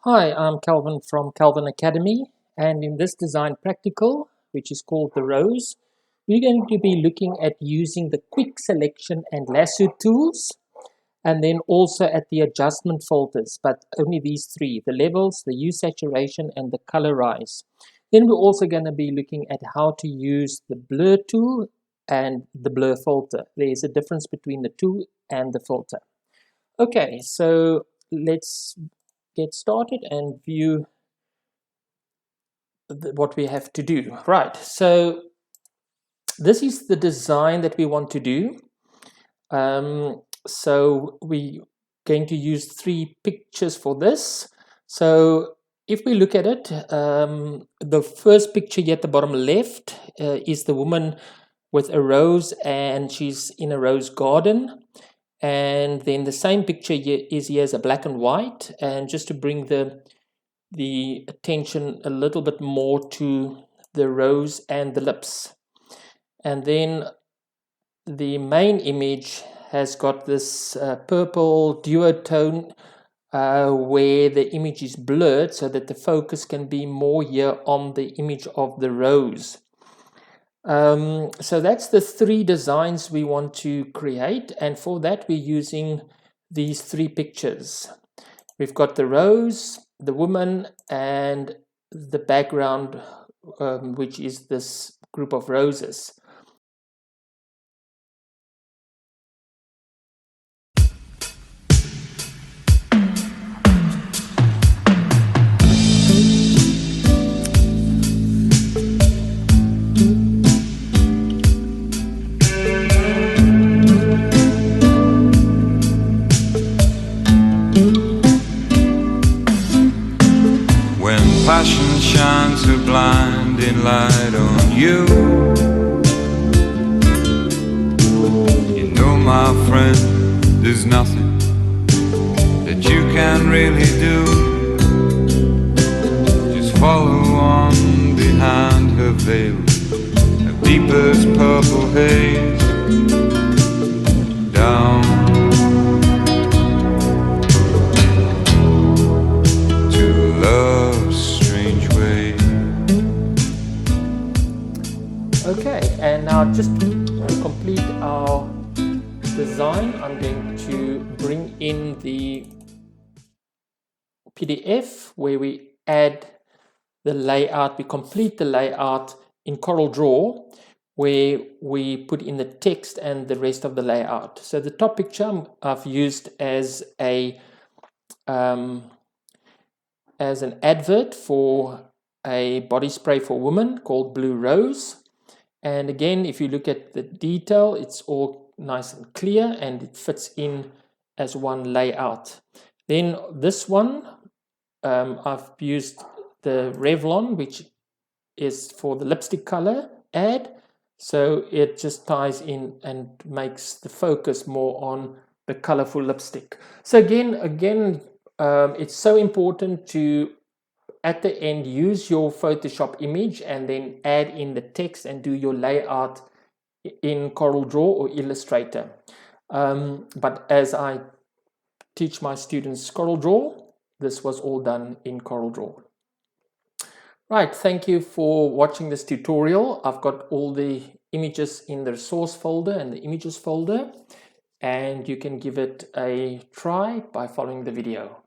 Hi, I'm Calvin from Calvin Academy, and in this design practical, which is called the Rose, we're going to be looking at using the quick selection and lasso tools, and then also at the adjustment filters, but only these three: the levels, the hue saturation, and the colorize. Then we're also going to be looking at how to use the blur tool and the blur filter. There's a difference between the tool and the filter. Okay, so let's get started and view what we have to do. Right, so this is the design that we want to do. So we're going to use 3 pictures for this. So if we look at it, the first picture here at the bottom left is the woman with a rose, and she's in a rose garden. And then the same picture here is a black and white, and just to bring the attention a little bit more to the rose and the lips. And then the main image has got this purple duotone where the image is blurred so that the focus can be more here on the image of the rose. So that's the 3 designs we want to create, and for that we're using these 3 pictures. We've got the rose, the woman, and the background, which is this group of roses. Passion shines a blinding light on you. You know, my friend, there's nothing that you can really do. Just follow on behind her veil of deepest purple haze, down to love's. Okay, and now just to complete our design, I'm going to bring in the PDF where we add the layout. We complete the layout in CorelDRAW where we put in the text and the rest of the layout. So the top picture I've used as an advert for a body spray for women called Blue Rose. And again, if you look at the detail, it's all nice and clear and it fits in as one layout. Then this one, I've used the Revlon, which is for the lipstick color ad. So it just ties in and makes the focus more on the colorful lipstick. So again, it's so important to, at the end, use your Photoshop image and then add in the text and do your layout in CorelDRAW or Illustrator. But as I teach my students CorelDRAW, this was all done in CorelDRAW. Right, thank you for watching this tutorial. I've got all the images in the resource folder and the images folder, and you can give it a try by following the video.